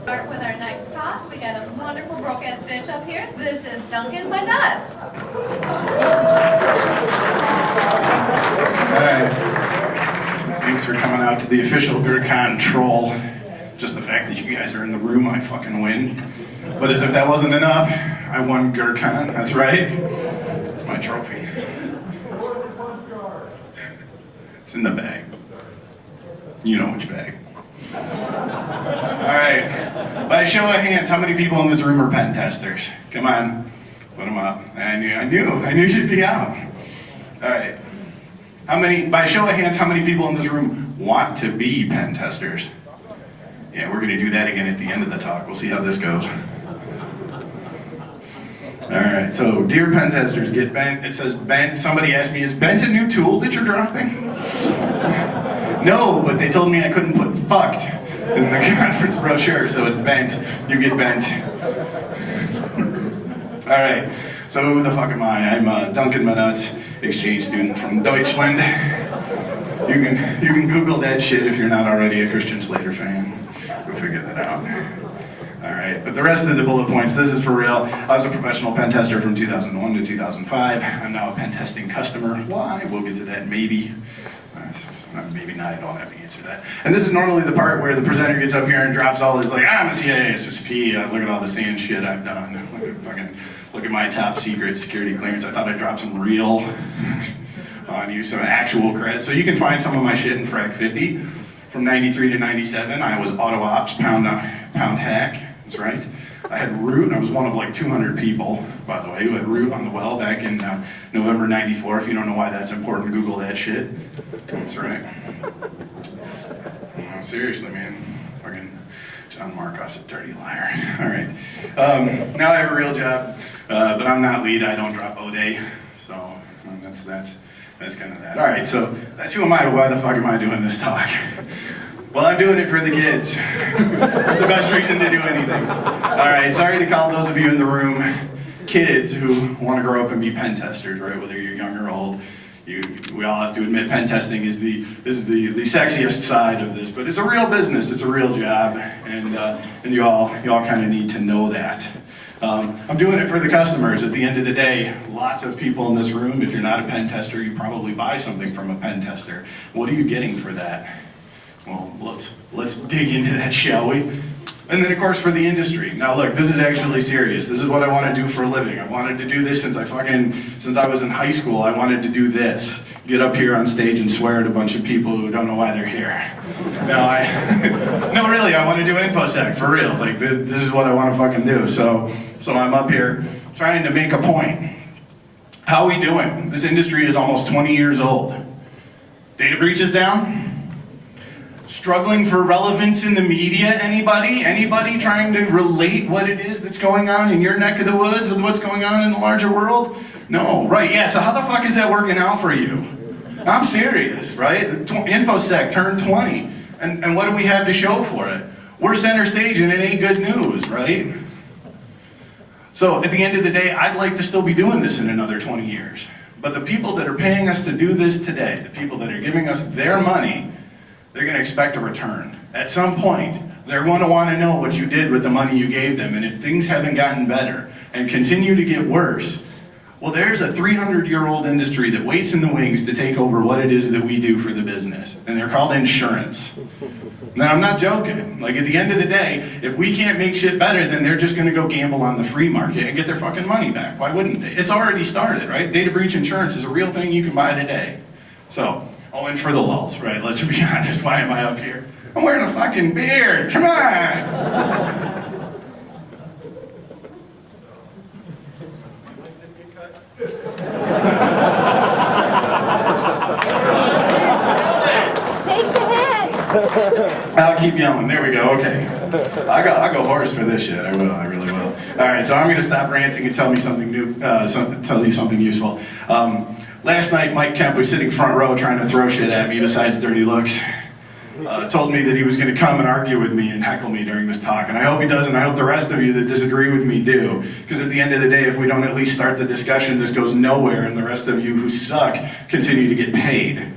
Start with our next talk. We got a wonderful broke-ass bitch up here. This is Duncan Manuts. Alright. Thanks for coming out to the official GrrCON troll. Just the fact that you guys are in the room, I fucking win. But as if that wasn't enough, I won GrrCON. That's right. It's my trophy. It's in the bag. You know which bag. Alright. By a show of hands, how many people in this room are Pentesters? Come on. Put them up. I knew you'd be out. Alright. By a show of hands, how many people in this room want to be Pentesters? Yeah, we're gonna do that again at the end of the talk. We'll see how this goes. Alright, so dear Pentesters, get bent. It says bent. Somebody asked me, is bent a new tool that you're dropping? No, but they told me I couldn't put fucked in the conference brochure, so it's bent. You get bent. Alright, so who the fuck am I? I'm Duncan Manuts, exchange student from Deutschland. You can Google that shit if you're not already a Christian Slater fan. We'll figure that out. Alright, but the rest of the bullet points, this is for real. I was a professional pen tester from 2001 to 2005. I'm now a pen testing customer. Why? We'll get to that maybe. Maybe not, I don't have to answer that. And this is normally the part where the presenter gets up here and drops all his, like, I'm a CIA SSP, look at all the sand shit I've done. Look at my top secret security clearance. I thought I'd drop some real on you, some actual cred. So you can find some of my shit in Frag 50. From 93 to 97, I was auto ops, pound hack, that's right. I had root, and I was one of like 200 people, by the way, who had root on the well back in November 94. If you don't know why that's important, Google that shit. That's right. No, seriously, man. Fucking John Markov's a dirty liar. All right. Now I have a real job, but I'm not lead. I don't drop O-Day. So that's kind of that. All right, so that's who am I? Why the fuck am I doing this talk? Well, I'm doing it for the kids. It's the best reason to do anything. All right, sorry to call those of you in the room kids who want to grow up and be pen testers, right? Whether you're young or old, we all have to admit pen testing is the sexiest side of this, but it's a real business, it's a real job, and you all kind of need to know that. I'm doing it for the customers. At the end of the day, lots of people in this room, if you're not a pen tester, you probably buy something from a pen tester. What are you getting for that? Well, let's dig into that, shall we? And then, of course, for the industry. Now, look, this is actually serious. This is what I want to do for a living. I wanted to do this since I was in high school. I wanted to do this. Get up here on stage and swear at a bunch of people who don't know why they're here. No, no, really, I want to do InfoSec, for real. Like, this is what I want to fucking do. So I'm up here trying to make a point. How are we doing? This industry is almost 20 years old. Data breaches down? Struggling for relevance in the media, anybody? Anybody trying to relate what it is that's going on in your neck of the woods with what's going on in the larger world? No, right, yeah, so how the fuck is that working out for you? I'm serious, right? InfoSec turned 20, and what do we have to show for it? We're center stage and it ain't good news, right? So at the end of the day, I'd like to still be doing this in another 20 years. But the people that are paying us to do this today, the people that are giving us their money, they're going to expect a return. At some point, they're going to want to know what you did with the money you gave them, and if things haven't gotten better and continue to get worse, well, there's a 300-year-old industry that waits in the wings to take over what it is that we do for the business, and they're called insurance. Now, I'm not joking. Like, at the end of the day, if we can't make shit better, then they're just going to go gamble on the free market and get their fucking money back. Why wouldn't they? It's already started, right? Data breach insurance is a real thing you can buy today. So, oh, and for the lulz, right? Let's be honest. Why am I up here? I'm wearing a fucking beard. Come on. Take the hit. I'll keep yelling. There we go. Okay. I'll go hoarse for this shit. I will. I really will. All right. So I'm going to stop ranting and tell me something new. Tell you something useful. Last night, Mike Kemp was sitting front row trying to throw shit at me besides dirty looks. Told me that he was going to come and argue with me and heckle me during this talk. And I hope he does, and I hope the rest of you that disagree with me do. Because at the end of the day, if we don't at least start the discussion, this goes nowhere, and the rest of you who suck continue to get paid.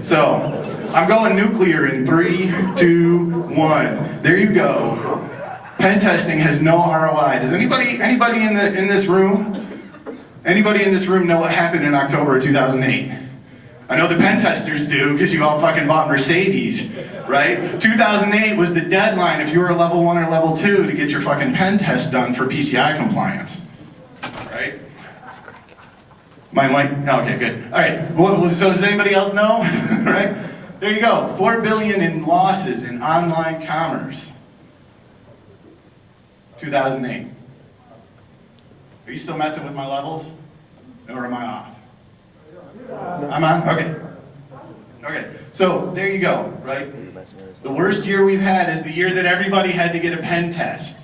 So, I'm going nuclear in 3, 2, 1. There you go. Pen testing has no ROI. Does anybody in this room? Anybody in this room know what happened in October of 2008? I know the pen testers do, because you all fucking bought Mercedes, right? 2008 was the deadline if you were a level 1 or level 2 to get your fucking pen test done for PCI compliance, right? My mic, okay, good. All right, well, so does anybody else know, right? There you go, 4 billion in losses in online commerce. 2008. Are you still messing with my levels? Or am I off? I'm on? Okay. Okay, so there you go, right? The worst year we've had is the year that everybody had to get a pen test,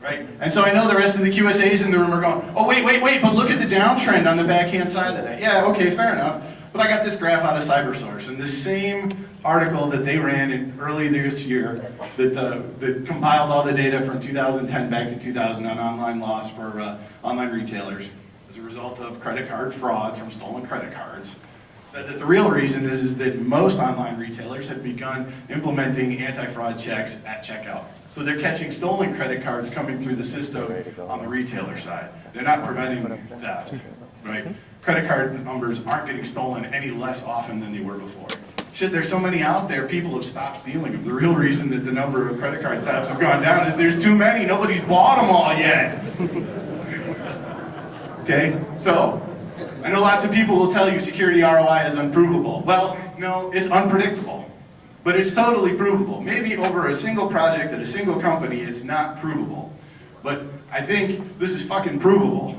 right? And so I know the rest of the QSAs in the room are going, oh wait, but look at the downtrend on the backhand side of that. Yeah, okay, fair enough. But I got this graph out of CyberSource, and the same article that they ran in early this year that compiled all the data from 2010 back to 2000 on online loss for online retailers as a result of credit card fraud from stolen credit cards, said that the real reason is that most online retailers have begun implementing anti-fraud checks at checkout. So they're catching stolen credit cards coming through the system on the retailer side. They're not preventing theft, right? Credit card numbers aren't getting stolen any less often than they were before. Shit, there's so many out there, people have stopped stealing them. The real reason that the number of credit card thefts have gone down is there's too many. Nobody's bought them all yet. Okay, so I know lots of people will tell you security ROI is unprovable. Well, no, it's unpredictable, but it's totally provable. Maybe over a single project at a single company, it's not provable. But I think this is fucking provable.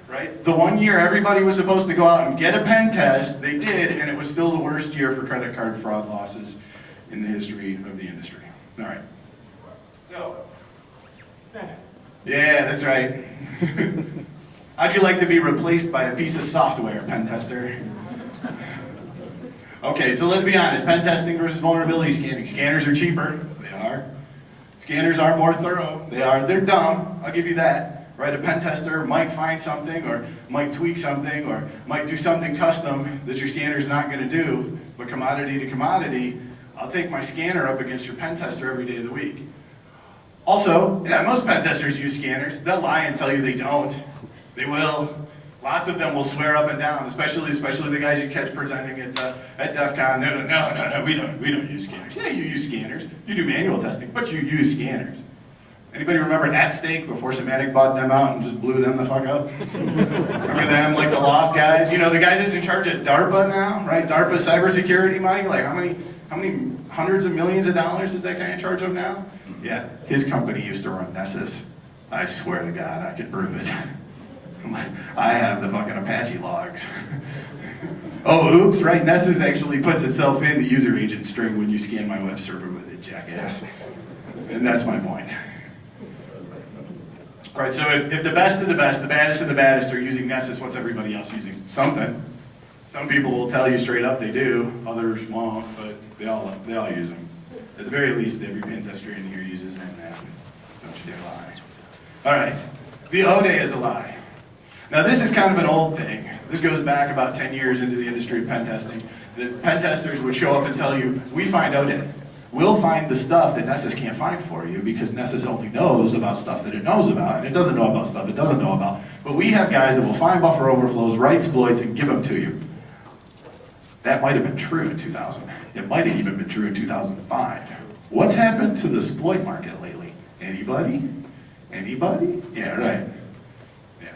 Right? The 1 year everybody was supposed to go out and get a pen test, they did, and it was still the worst year for credit card fraud losses in the history of the industry. All right. So, yeah, that's right. How'd you like to be replaced by a piece of software, pen tester? Okay, so let's be honest, pen testing versus vulnerability scanning. Scanners are cheaper. They are. Scanners are more thorough. They are. They're dumb. I'll give you that. Right, a pen tester might find something, or might tweak something, or might do something custom that your scanner's not going to do, but commodity to commodity, I'll take my scanner up against your pen tester every day of the week. Also, yeah, most pen testers use scanners. They'll lie and tell you they don't. They will. Lots of them will swear up and down, especially the guys you catch presenting at DEF CON. No, we don't use scanners. Yeah, you use scanners. You do manual testing, but you use scanners. Anybody remember AtStake before Symantec bought them out and just blew them the fuck up? Remember them, like the Loft guys? You know, the guy that's in charge of DARPA now, right? DARPA cybersecurity money, like how many hundreds of millions of dollars is that guy in charge of now? Yeah, his company used to run Nessus. I swear to God, I could prove it. I have the fucking Apache logs. Oh, oops, right, Nessus actually puts itself in the user agent string when you scan my web server with it, jackass. And that's my point. Right, so if the best of the best, the baddest of the baddest are using Nessus, what's everybody else using? Something. Some people will tell you straight up they do, others won't, but they all use them. At the very least, every pen tester in here uses them now. Don't you dare lie. All right, the O-Day is a lie. Now this is kind of an old thing. This goes back about 10 years into the industry of pen testing. The pen testers would show up and tell you, we find O-Days. We'll find the stuff that Nessus can't find for you because Nessus only knows about stuff that it knows about, and it doesn't know about stuff it doesn't know about. But we have guys that will find buffer overflows, write exploits, and give them to you. That might have been true in 2000. It might have even been true in 2005. What's happened to the exploit market lately? Anybody? Anybody? Yeah, right. Yeah,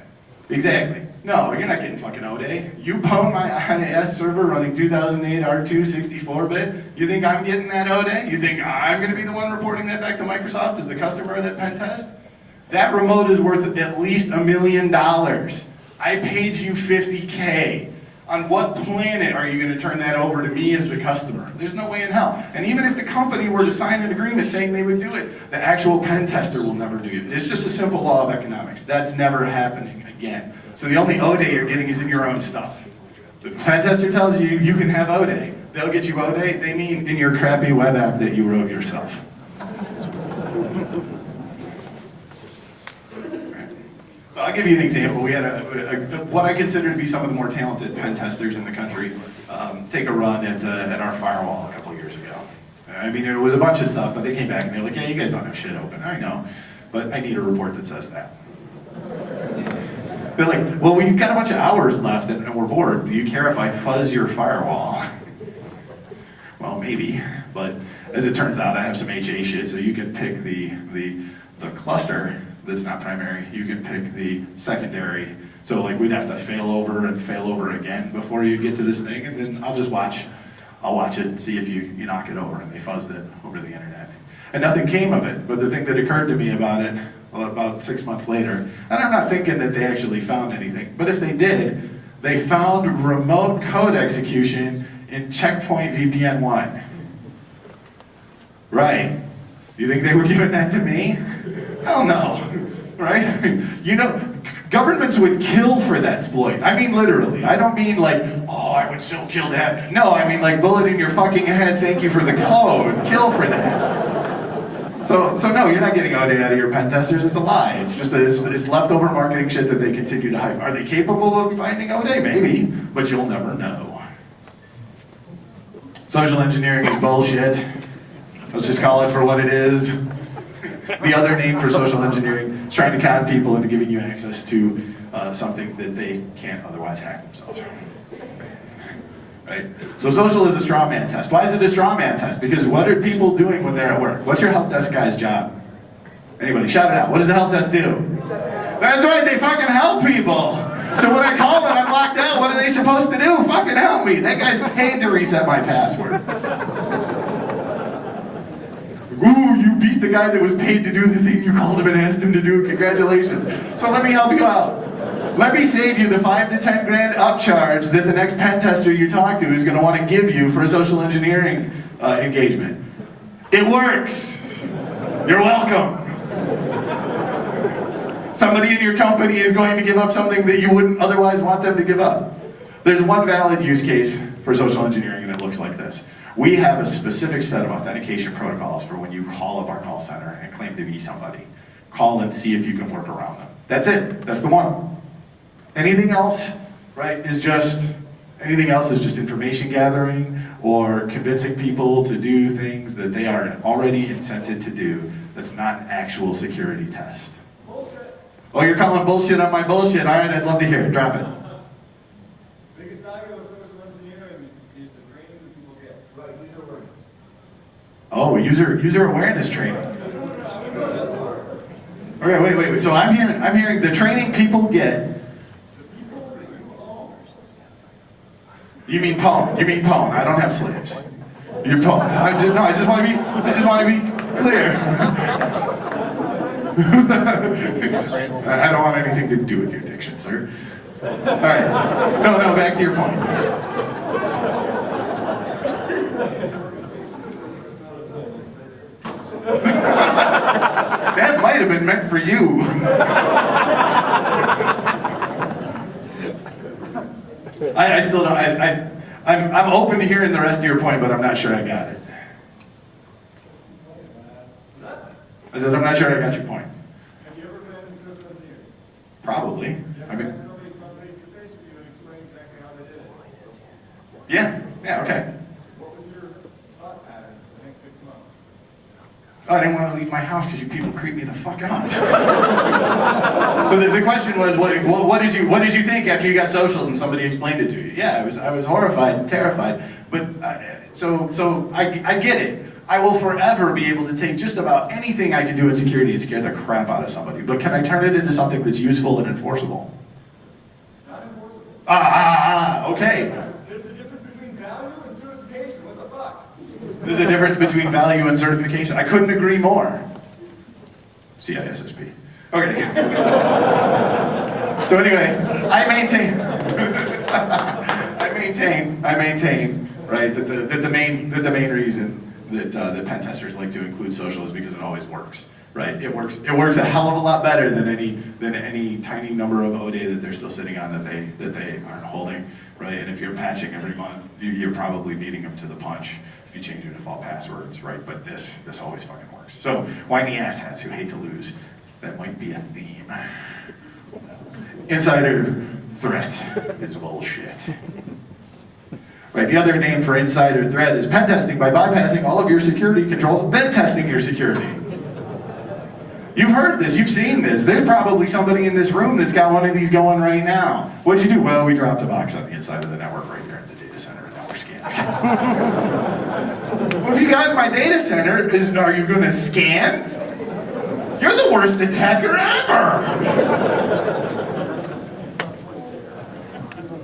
exactly. No, you're not getting fucking O-Day. You pwn my IIS server running 2008 R2 64-bit. You think I'm getting that O-Day? You think I'm going to be the one reporting that back to Microsoft as the customer of that pen test? That remote is worth at least $1 million. I paid you $50K. On what planet are you going to turn that over to me as the customer? There's no way in hell. And even if the company were to sign an agreement saying they would do it, the actual pen tester will never do it. It's just a simple law of economics. That's never happening again. So the only O-Day you're getting is in your own stuff. If the pen tester tells you you can have O-Day, they'll get you O-Day, they mean in your crappy web app that you wrote yourself. I'll give you an example. We had what I consider to be some of the more talented pen testers in the country take a run at our firewall a couple years ago. I mean, it was a bunch of stuff, but they came back and they're like, yeah, you guys don't have shit open. I know, but I need a report that says that. They're like, well, we've got a bunch of hours left and we're bored. Do you care if I fuzz your firewall? Well, maybe, but as it turns out, I have some HA shit, so you can pick the cluster that's not primary. You can pick the secondary. So like we'd have to fail over and fail over again before you get to this thing, and then I'll watch it and see if you knock it over. And they fuzzed it over the internet. And nothing came of it, but the thing that occurred to me about it, well, about 6 months later, and I'm not thinking that they actually found anything, but if they did, they found remote code execution in Checkpoint VPN 1. Right. You think they were giving that to me? Hell no. Right? You know, governments would kill for that exploit. I mean literally. I don't mean like, oh, I would so kill that. No, I mean like bullet in your fucking head, thank you for the code. Kill for that. So no, you're not getting ODA out of your pen testers. It's a lie. It's just it's leftover marketing shit that they continue to hype. Are they capable of finding ODA? Maybe, but you'll never know. Social engineering is bullshit. Let's just call it for what it is. The other name for social engineering is trying to con people into giving you access to something that they can't otherwise hack themselves. Right? So social is a straw man test. Why is it a straw man test? Because what are people doing when they're at work? What's your help desk guy's job? Anybody, shout it out. What does the help desk do? That's right, they fucking help people. So when I call and I'm locked out, what are they supposed to do? Fucking help me. That guy's paid to reset my password. Ooh, you beat the guy that was paid to do the thing you called him and asked him to do. Congratulations. So let me help you out. Let me save you the 5 to 10 grand upcharge that the next pen tester you talk to is going to want to give you for a social engineering engagement. It works. You're welcome. Somebody in your company is going to give up something that you wouldn't otherwise want them to give up. There's one valid use case for social engineering, and it looks like this. We have a specific set of authentication protocols for when you call up our call center and claim to be somebody. Call and see if you can work around them. That's it. That's the one. Anything else, right, is just information gathering or convincing people to do things that they are already incented to do. That's not an actual security test. Bullshit. Oh, you're calling bullshit on my bullshit. All right, I'd love to hear it. Drop it. Biggest value of social engineering is the training that people get. Right, user awareness. Oh, user awareness training. Okay, wait. So I'm hearing the training people get. You mean pawn? I don't have slaves. You're pawn. I just want to be clear. I don't want anything to do with your addiction, sir. All right. No. Back to your point. That might have been meant for you. I still don't. I'm open to hearing the rest of your point, but I'm not sure I got it. I said I'm not sure I got your point. Have you ever been in social engineering? Probably. I mean. Somebody come face to face with you and explain exactly how they did it. Yeah. Okay. What was your thought pattern for the next 6 months? Oh, I didn't want to leave my house because you people creep me the fuck out. So the question was, what did you think after you got social and somebody explained it to you? Yeah, I was horrified and terrified. But so I get it. I will forever be able to take just about anything I can do in security and scare the crap out of somebody. But can I turn it into something that's useful and enforceable? Not enforceable. Okay. There's a difference between value and certification. What the fuck? There's a difference between value and certification. I couldn't agree more. CISSP. Okay. So anyway, I maintain, right, that the main reason that pen testers like to include social is because it always works, right? It works a hell of a lot better than any tiny number of ODA that they're still sitting on that they aren't holding, right? And if you're patching every month, you're probably beating them to the punch if you change your default passwords, right? But this always fucking works. So whiny asshats who hate to lose, that might be a theme. insider threat is bullshit. Right, the other name for insider threat is pen testing by bypassing all of your security controls, then testing your security. You've heard this, you've seen this. There's probably somebody in this room that's got one of these going right now. What'd you do? Well, we dropped a box on the inside of the network right here in the data center, and now we're scanning. Well, if you got in my data center, are you going to scan? You're the worst attacker ever!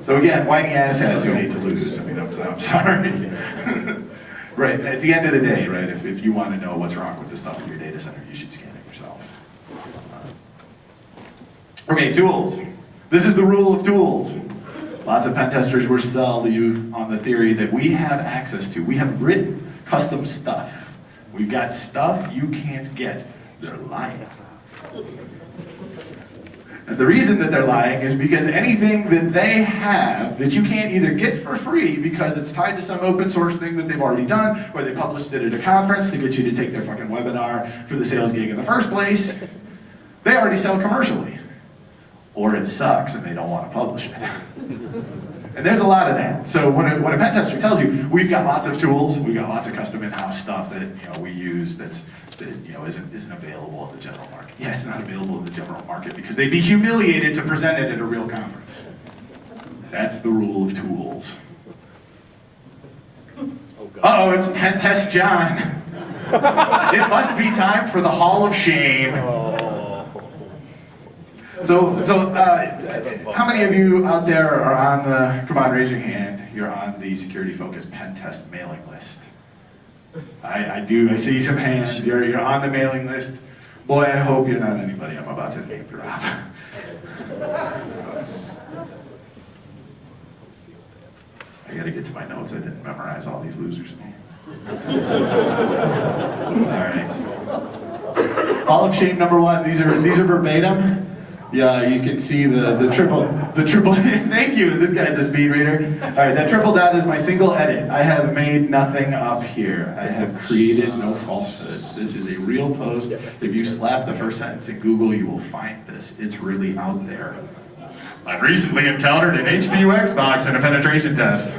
So again, whiny asshats who hate to lose. I mean, I'm sorry. Right, at the end of the day, right, if you want to know what's wrong with the stuff in your data center, you should scan it yourself. Okay, tools. This is the rule of tools. Lots of pen testers will sell you on the theory that we have access to. We have written custom stuff. We've got stuff you can't get. They're lying. And the reason that they're lying is because anything that they have that you can't either get for free because it's tied to some open source thing that they've already done, or they published it at a conference to get you to take their fucking webinar for the sales gig in the first place, they already sell commercially. Or it sucks and they don't want to publish it. And there's a lot of that. So when a pen tester tells you, we've got lots of tools, we've got lots of custom in-house stuff that we use that isn't available in the general market. Yeah, it's not available in the general market because they'd be humiliated to present it at a real conference. That's the rule of tools. Uh-oh, it's Pen Test John. It must be time for the Hall of Shame. So how many of you out there are on the, come on, raise your hand, you're on the security-focused pen test mailing list? I see some hands, you're on the mailing list. Boy, I hope you're not anybody I'm about to name drop. I gotta get to my notes, I didn't memorize all these losers. All right. Hall of Shame number 1, these are verbatim. Yeah, you can see the triple, thank you, this guy's a speed reader. All right, that triple dot is my single edit. I have made nothing up here. I have created no falsehoods. This is a real post. If you slap the first sentence in Google, you will find this. It's really out there. I've recently encountered an HPUX box in a penetration test.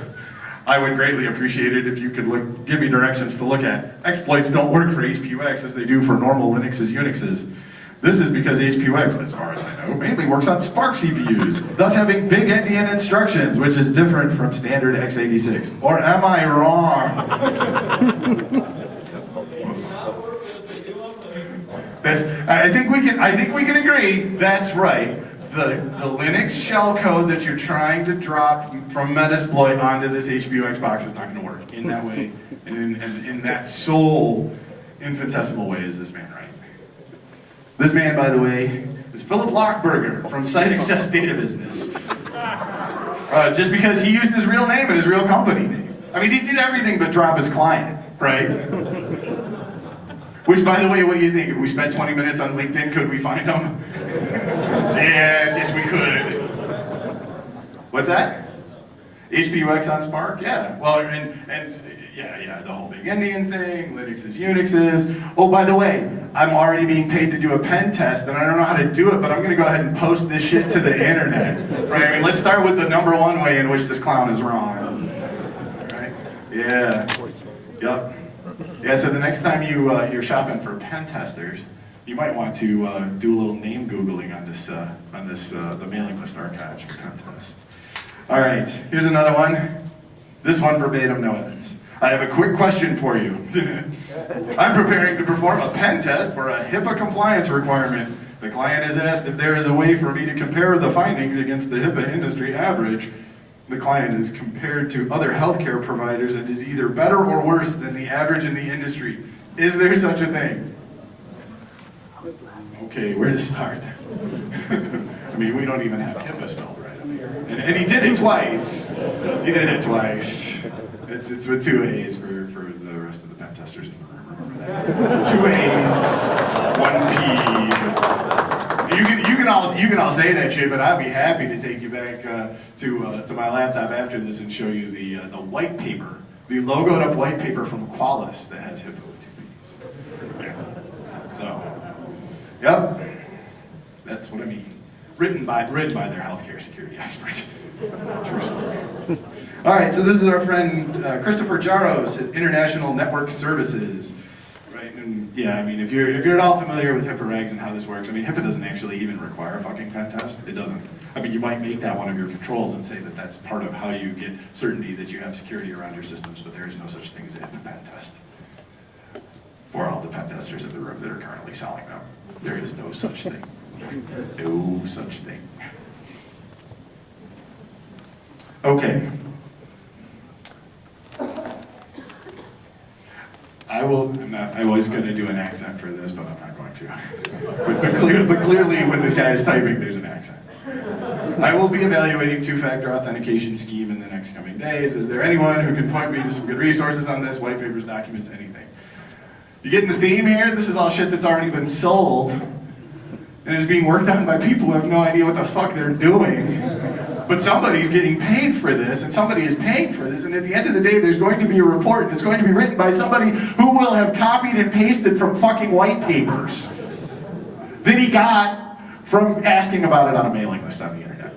I would greatly appreciate it if you could give me directions to look at. Exploits don't work for HPUX as they do for normal Linuxes, Unixes. This is because HPUX, as far as I know, mainly works on SPARC CPUs, thus having big endian instructions, which is different from standard x86. Or am I wrong? I think we can agree, that's right. The Linux shellcode that you're trying to drop from Metasploit onto this HPUX box is not going to work in that way, and in that sole infinitesimal way is this man right. This man, by the way, is Philip Lockberger from Site Access Data Business. Just because he used his real name and his real company name. I mean, he did everything but drop his client, right? Which, by the way, what do you think? If we spent 20 minutes on LinkedIn, could we find him? Yes, we could. What's that? HPUX on SPARC? Yeah. Well, and yeah, the whole big endian thing, Linuxes, Unixes. Oh, by the way, I'm already being paid to do a pen test, and I don't know how to do it, but I'm going to go ahead and post this shit to the internet. Right? I mean, let's start with the number 1 way in which this clown is wrong. Right? Yeah. Yep. Yeah. So the next time you're shopping for pen testers, you might want to do a little name googling on this the mailing list archives for pen test. All right. Here's another one. This one verbatim, no evidence. I have a quick question for you. I'm preparing to perform a pen test for a HIPAA compliance requirement. The client has asked if there is a way for me to compare the findings against the HIPAA industry average. The client is compared to other healthcare providers and is either better or worse than the average in the industry. Is there such a thing? Okay, where to start? I mean, we don't even have HIPAA spelled right up here. And he did it twice. He did it twice. It's with 2 A's for the rest of the pen testers in the room. Remember that? 2 A's, 1 P. You can all say that shit, but I'd be happy to take you back to my laptop after this and show you the white paper, the logoed up white paper from Qualys that has HIPAA with 2 P's. Yeah. So, yep, that's what I mean. written by their healthcare security experts. True story. All right, so this is our friend Christopher Jaros at International Network Services. Right, and yeah, I mean, if you're at all familiar with HIPAA regs and how this works, I mean, HIPAA doesn't actually even require a fucking pen test. It doesn't. I mean, you might make that one of your controls and say that that's part of how you get certainty that you have security around your systems, but there is no such thing as a HIPAA pen test. For all the pen testers in the room that are currently selling them, there is no such thing. No such thing. Okay. I was going to do an accent for this, but I'm not going to. But clearly, when this guy is typing, there's an accent. I will be evaluating two-factor authentication scheme in the next coming days. Is there anyone who can point me to some good resources on this? White papers, documents, anything. You getting the theme here? This is all shit that's already been sold and is being worked on by people who have no idea what the fuck they're doing. But somebody's getting paid for this, and somebody is paying for this, and at the end of the day, there's going to be a report, and it's going to be written by somebody who will have copied and pasted from fucking white papers that he got from asking about it on a mailing list on the internet.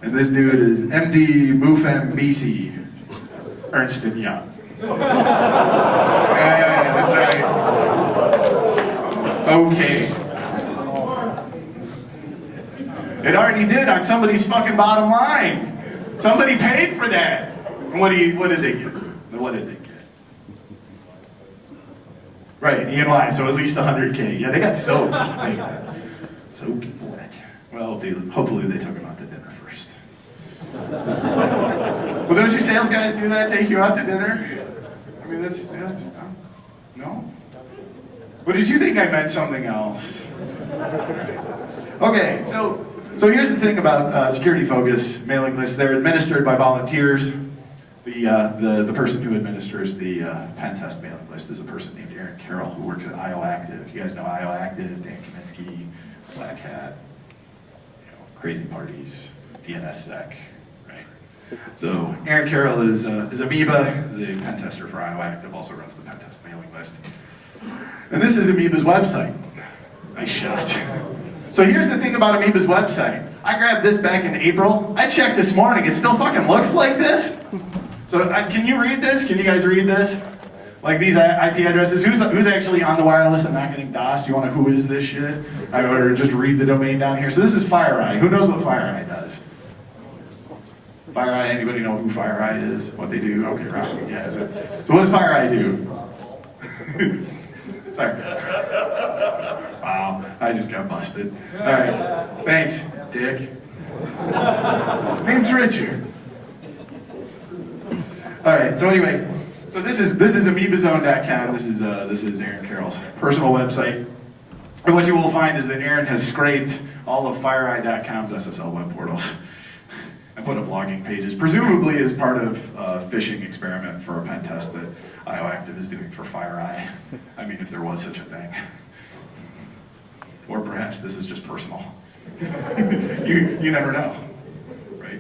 And this dude is MD Mufem Misi Ernst & Young. Yeah, that's right. Okay. It already did on somebody's fucking bottom line. Somebody paid for that. And what did they get? What did they get? Right, E&Y, so at least 100K. Yeah, they got soaked. Soaked wet. Well, hopefully they took them out to dinner first. Well, don't you sales guys do that? Take you out to dinner? I mean, that's no? What did you think I meant something else? Okay, so here's the thing about security focus mailing lists. They're administered by volunteers. The person who administers the pen test mailing list is a person named Aaron Carroll who works at IO Active. You guys know IO Active, Dan Kaminsky, Black Hat, crazy parties, DNSSEC, right? So Aaron Carroll is Amoeba, is a pen tester for IO Active, also runs the pen test mailing list. And this is Amoeba's website. Nice shot. So here's the thing about Amoeba's website. I grabbed this back in April. I checked this morning. It still fucking looks like this. So can you read this? Can you guys read this? Like these IP addresses. Who's actually on the wireless and not getting DOS? You want to who is this shit? I ordered just read the domain down here. So this is FireEye. Who knows what FireEye does? FireEye, anybody know who FireEye is? What they do? Okay, Rocky, yeah. So what does FireEye do? Sorry. Wow, I just got busted. All right, thanks, dick. His name's Richard. All right, so anyway, so this is amoebazone.com. This is Aaron Carroll's personal website. And what you will find is that Aaron has scraped all of FireEye.com's SSL web portals and put up logging pages, presumably as part of a phishing experiment for a pen test that IO Active is doing for FireEye. I mean, if there was such a thing. Or perhaps this is just personal. you never know, right?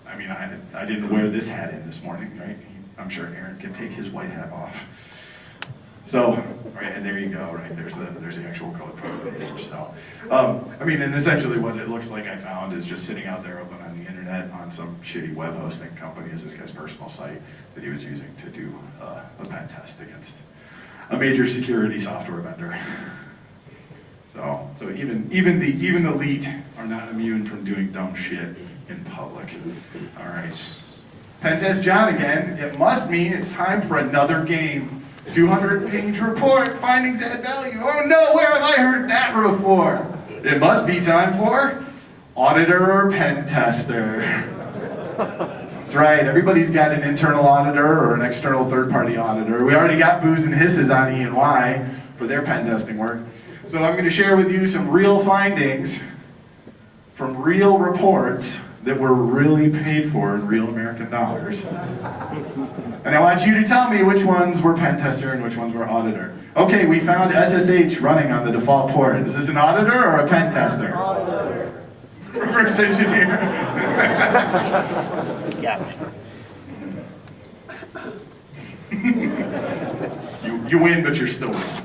I mean, I didn't wear this hat in this morning, right? I'm sure Aaron can take his white hat off. So, right, and there you go, right? There's the actual code for the page. So, I mean, and essentially what it looks like I found is just sitting out there open on the internet on some shitty web hosting company is this guy's personal site that he was using to do a pen test against a major security software vendor. So even the elite are not immune from doing dumb shit in public. All right, pen test John again. It must mean it's time for another game. 200-page report, findings add value. Oh no, where have I heard that before? It must be time for Auditor or Pen Tester. That's right, everybody's got an internal auditor or an external third-party auditor. We already got boos and hisses on E&Y for their pen testing work. So I'm going to share with you some real findings from real reports that were really paid for in real American dollars. And I want you to tell me which ones were pen tester and which ones were auditor. Okay, we found SSH running on the default port. Is this an auditor or a pen tester? Auditor. Reverse engineer. you win, but you're still winning.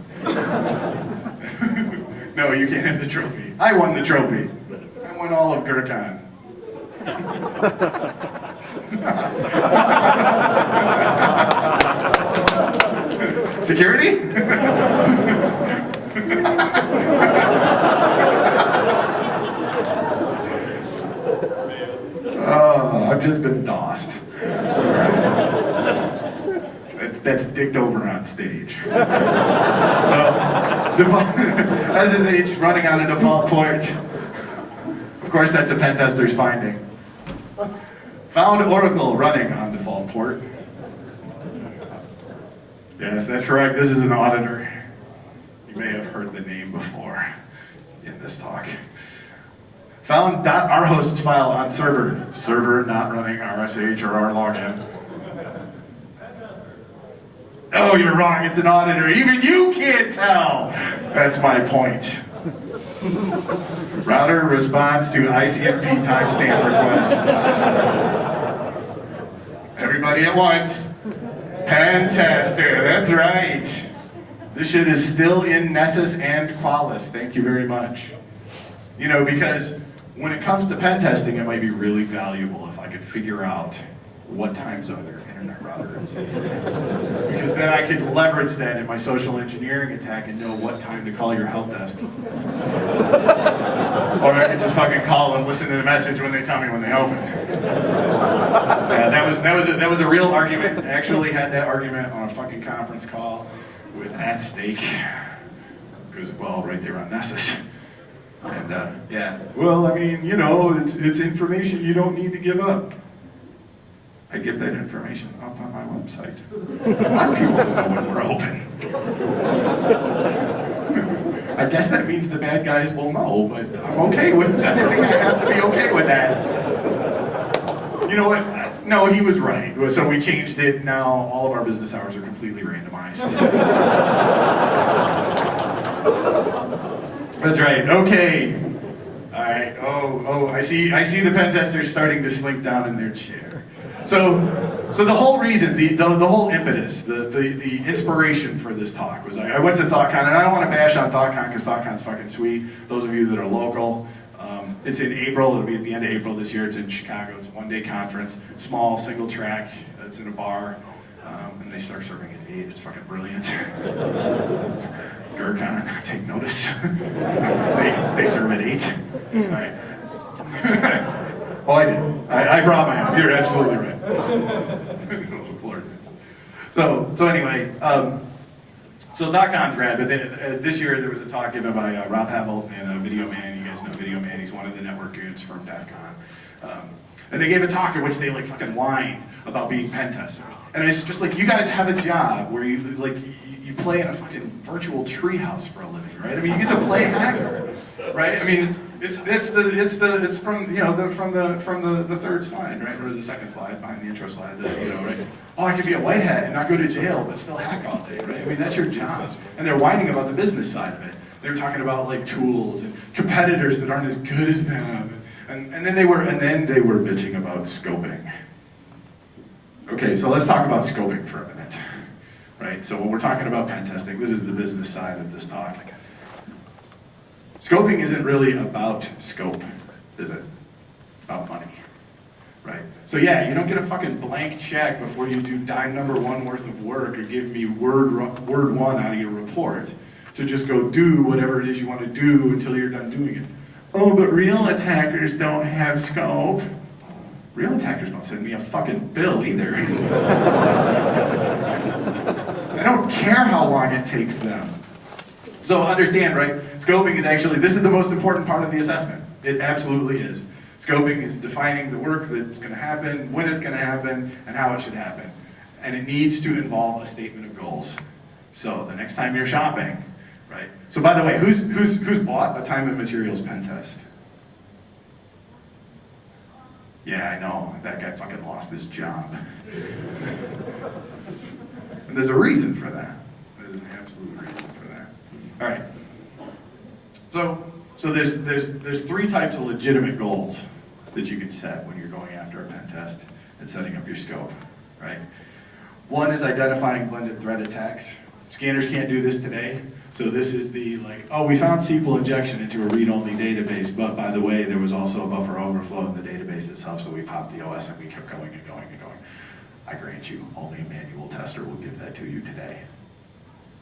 No, you can't have the trophy. I won the trophy. I won all of GrrCON. Security? Oh, I've just been DOSed. That's dicked over on stage. So, SSH running on a default port. Of course, that's a Pentester's finding. Found Oracle running on default port. Yes, that's correct. This is an auditor. You may have heard the name before in this talk. Found .rhosts file on server. Server not running RSH or rlogin. Oh, you're wrong. It's an auditor. Even you can't tell. That's my point. Router responds to ICMP timestamp requests. Everybody at once. Pentester, that's right. This shit is still in Nessus and Qualys. Thank you very much. You know, because when it comes to pen testing, it might be really valuable if I could figure out what time zone their internet router is in. Because then I could leverage that in my social engineering attack and know what time to call your help desk. Or I could just fucking call and listen to the message when they tell me when they open. Yeah, that was a real argument. I actually had that argument on a fucking conference call with At Stake. Because, well, right there on Nessus. And yeah, well, I mean, you know, it's information you don't need to give up. I get that information up on my website. Our people know when we're open. I guess that means the bad guys will know, but I'm okay with that. I think I have to be okay with that. You know what? No, he was right. So we changed it. Now all of our business hours are completely randomized. That's right. Okay. All right. Oh, I see the Pentesters starting to slink down in their chair. So the whole reason, the whole impetus, the inspiration for this talk was I went to ThoughtCon, and I don't want to bash on ThoughtCon because ThoughtCon's fucking sweet. Those of you that are local, it's in April. It'll be at the end of April this year. It's in Chicago. It's a one-day conference, small, single track. It's in a bar, and they start serving at 8. It's fucking brilliant. GrrCON, take notice. they serve at 8. All right. Oh, I did. I brought my own. You're absolutely right. So anyway, so ThoughtCon's rad, but this year there was a talk given by Rob Havel and Video Man. You guys know Video Man. He's one of the network dudes from DEF CON. And they gave a talk in which they like fucking whined about being pen testers. And it's just like, you guys have a job where you play in a fucking virtual treehouse for a living, right? I mean, you get to play hacker, right? I mean, it's from, you know, from the third slide, right, or the second slide behind the intro slide, you know, right? Oh, I could be a white hat and not go to jail, but still hack all day, right? I mean, that's your job. And they're whining about the business side of it. They're talking about like tools and competitors that aren't as good as them, and then they were bitching about scoping. Okay, so let's talk about scoping for a minute. Right, so when we're talking about pen testing, this is the business side of this talk. Scoping isn't really about scope, is it? It's about money, right? So yeah, you don't get a fucking blank check before you do dime number 1 worth of work or give me word 1 out of your report to just go do whatever it is you want to do until you're done doing it. Oh, but real attackers don't have scope. Real attackers don't send me a fucking bill either. I don't care how long it takes them. So understand, right? Scoping is actually, this is the most important part of the assessment. It absolutely is. Scoping is defining the work that's going to happen, when it's going to happen, and how it should happen. And it needs to involve a statement of goals. So the next time you're shopping, right? So by the way, who's bought a time and materials pen test? Yeah, I know. That guy fucking lost his job. And there's a reason for that. There's an absolute reason for that. All right. So there's 3 types of legitimate goals that you can set when you're going after a pen test and setting up your scope, right? One is identifying blended threat attacks. Scanners can't do this today. So this is the like, oh, we found SQL injection into a read-only database, but by the way, there was also a buffer overflow in the database itself, so we popped the OS and we kept going and going and going. I grant you, only a manual tester will give that to you today.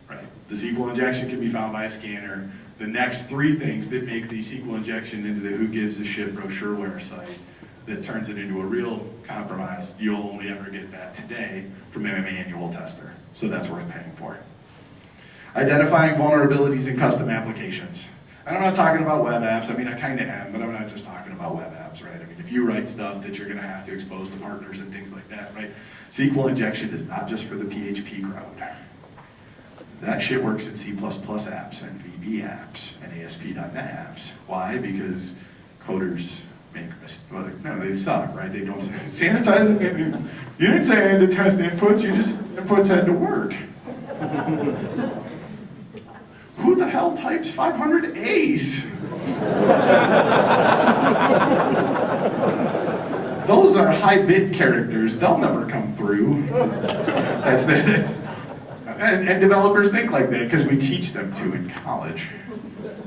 Right? The SQL injection can be found by a scanner. The next three things that make the SQL injection into the who gives a shit brochureware site that turns it into a real compromise, you'll only ever get that today from a manual tester. So that's worth paying for. Identifying vulnerabilities in custom applications. And I'm not talking about web apps. I mean, I kind of am, but I'm not just talking about web apps, right? I mean, if you write stuff that you're going to have to expose to partners and things like that, right? SQL injection is not just for the PHP crowd. That shit works in C++ apps and VB apps and ASP.NET apps. Why? Because coders make well, no, they suck, right? They don't sanitize it. You didn't say I had to test inputs. You just inputs had to work. Who the hell types 500 A's? Those are high bit characters. They'll never come through. And developers think like that because we teach them to in college.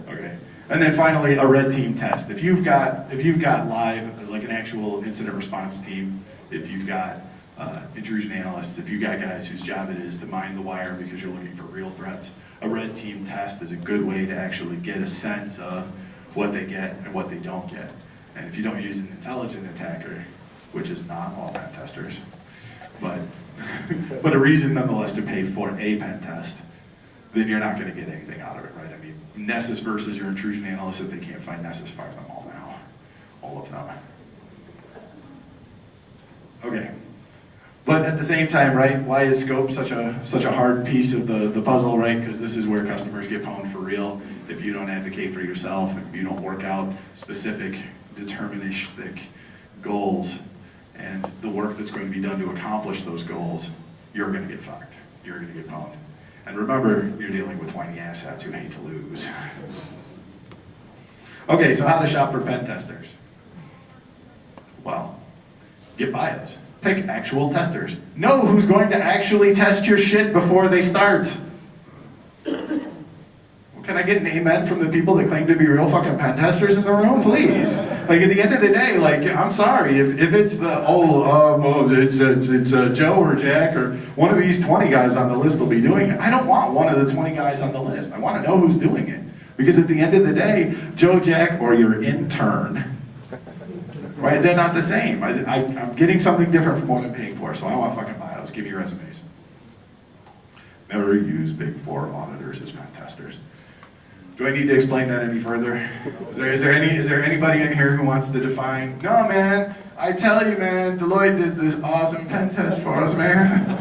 Okay. And then finally, a red team test. If you've got live, like an actual incident response team, if you've got intrusion analysts, if you've got guys whose job it is to mine the wire because you're looking for real threats, a red team test is a good way to actually get a sense of what they get and what they don't get. And if you don't use an intelligent attacker, which is not all pen testers, but a reason nonetheless to pay for a pen test, then you're not going to get anything out of it, right? I mean, Nessus versus your intrusion analyst, if they can't find Nessus, fire them all now. All of them. Okay. But at the same time, right, why is scope such a hard piece of the puzzle, right? Because this is where customers get pwned for real. If you don't advocate for yourself, if you don't work out specific deterministic goals and the work that's going to be done to accomplish those goals, you're going to get fucked. You're going to get pwned. And remember, you're dealing with whiny asshats who hate to lose. Okay, so how to shop for pen testers? Well, get bios. Pick actual testers. Know who's going to actually test your shit before they start. Can I get an amen from the people that claim to be real fucking pen testers in the room, please? Like at the end of the day, like I'm sorry if it's the it's Joe or Jack or one of these 20 guys on the list will be doing it. I don't want one of the 20 guys on the list. I want to know who's doing it because at the end of the day, Joe, Jack, or your intern, right? They're not the same. I'm getting something different from what I'm paying for, so I want fucking bios. Give me resumes. Never use Big Four auditors as pen testers. Do I need to explain that any further? Is there anybody in here who wants to define? No, man. I tell you, man. Deloitte did this awesome pen test for us, man.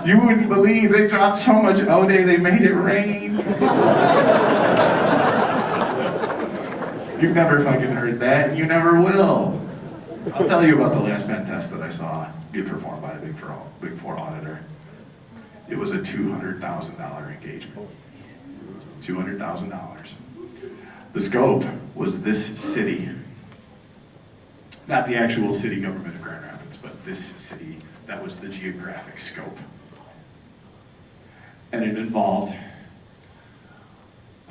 You wouldn't believe they dropped so much ODay they made it rain. You've never fucking heard that, and you never will. I'll tell you about the last pen test that I saw get performed by a Big Four auditor. It was a $200,000 engagement. $200,000. The scope was this city. Not the actual city government of Grand Rapids, but this city. That was the geographic scope. And it involved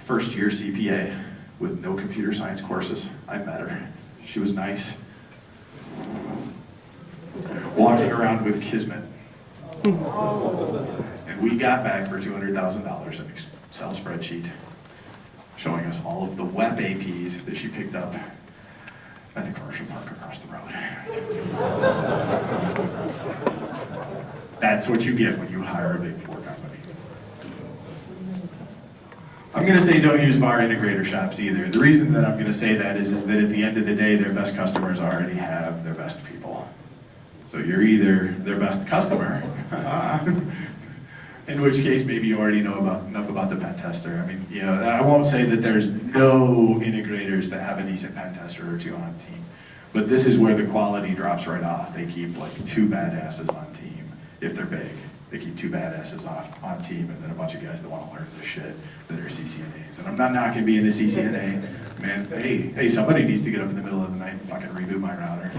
first-year CPA with no computer science courses. I met her. She was nice. Walking around with Kismet. And we got back for $200,000 an Excel spreadsheet showing us all of the web APs that she picked up at the commercial park across the road. That's what you get when you hire a Big Four company. I'm going to say don't use VAR integrator shops either. The reason that I'm going to say that is that at the end of the day, their best customers already have their best people. So you're either their best customer, in which case maybe you already know enough about the pen tester. I mean, you know, I won't say that there's no integrators that have a decent pen tester or two on team, but this is where the quality drops right off. They keep like 2 badasses on team if they're big. They keep 2 badasses on team and then a bunch of guys that want to learn this shit that are CCNAs. And I'm not knocking being a CCNA. Man, hey, somebody needs to get up in the middle of the night and fucking reboot my router.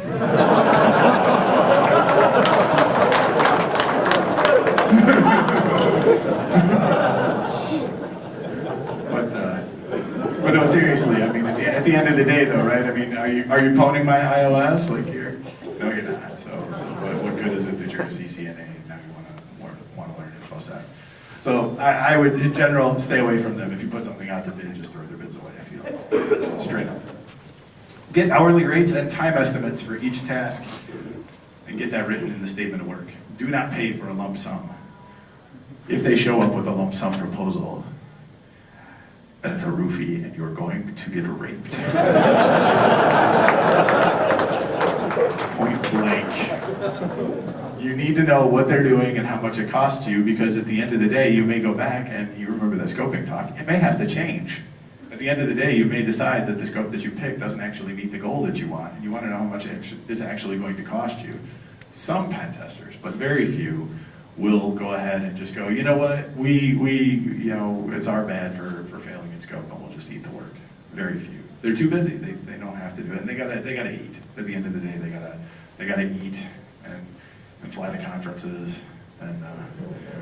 At the end of the day, though, right? I mean, are you pwning my iOS? Like no, you're not. So what good is it that you're a CCNA and now you want to learn InfoSec? So I would, in general, stay away from them. If you put something out to bid, just throw their bids away. I feel straight up. Get hourly rates and time estimates for each task, and get that written in the statement of work. Do not pay for a lump sum. If they show up with a lump sum proposal, that's a roofie, and you're going to get raped. Point blank. You need to know what they're doing and how much it costs you, because at the end of the day, you may go back and you remember that scoping talk, it may have to change. At the end of the day, you may decide that the scope that you picked doesn't actually meet the goal that you want, and you want to know how much it's actually going to cost you. Some pen testers, but very few, will go ahead and just go, you know what, it's our bad for failing in scope, and we'll just eat the work. Very few. They're too busy. They don't have to do it, and they gotta eat. At the end of the day, they gotta eat and fly to conferences and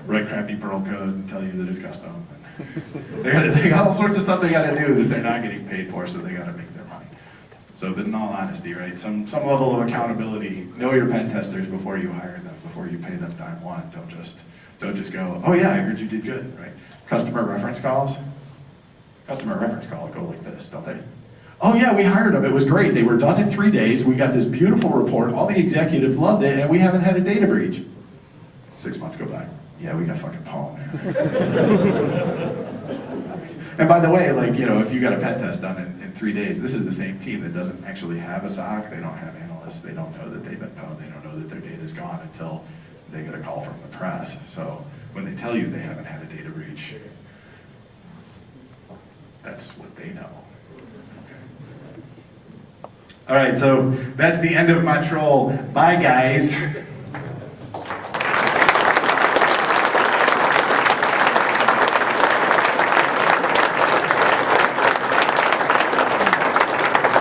write crappy Perl code and tell you that it's custom. They got all sorts of stuff they gotta do that they're not getting paid for, so they gotta make their money. So, but in all honesty, right, some level of accountability. Know your pen testers before you hire them, before you pay them dime one. Don't just go, oh yeah, I heard you did good, right? Customer reference calls. Customer reference calls go like this, don't they? Oh yeah, we hired them, it was great. They were done in 3 days. We got this beautiful report. All the executives loved it, and we haven't had a data breach. 6 months go by. Yeah, we got fucking Paul, man. And by the way, like, if you got a pen test done in 3 days, this is the same team that doesn't actually have a SOC. They don't have analysts. They don't know that they've been pwned. They don't know that their data's gone until they get a call from the press. So when they tell you they haven't had a data breach, that's what they know. All right, so that's the end of my troll. Bye, guys.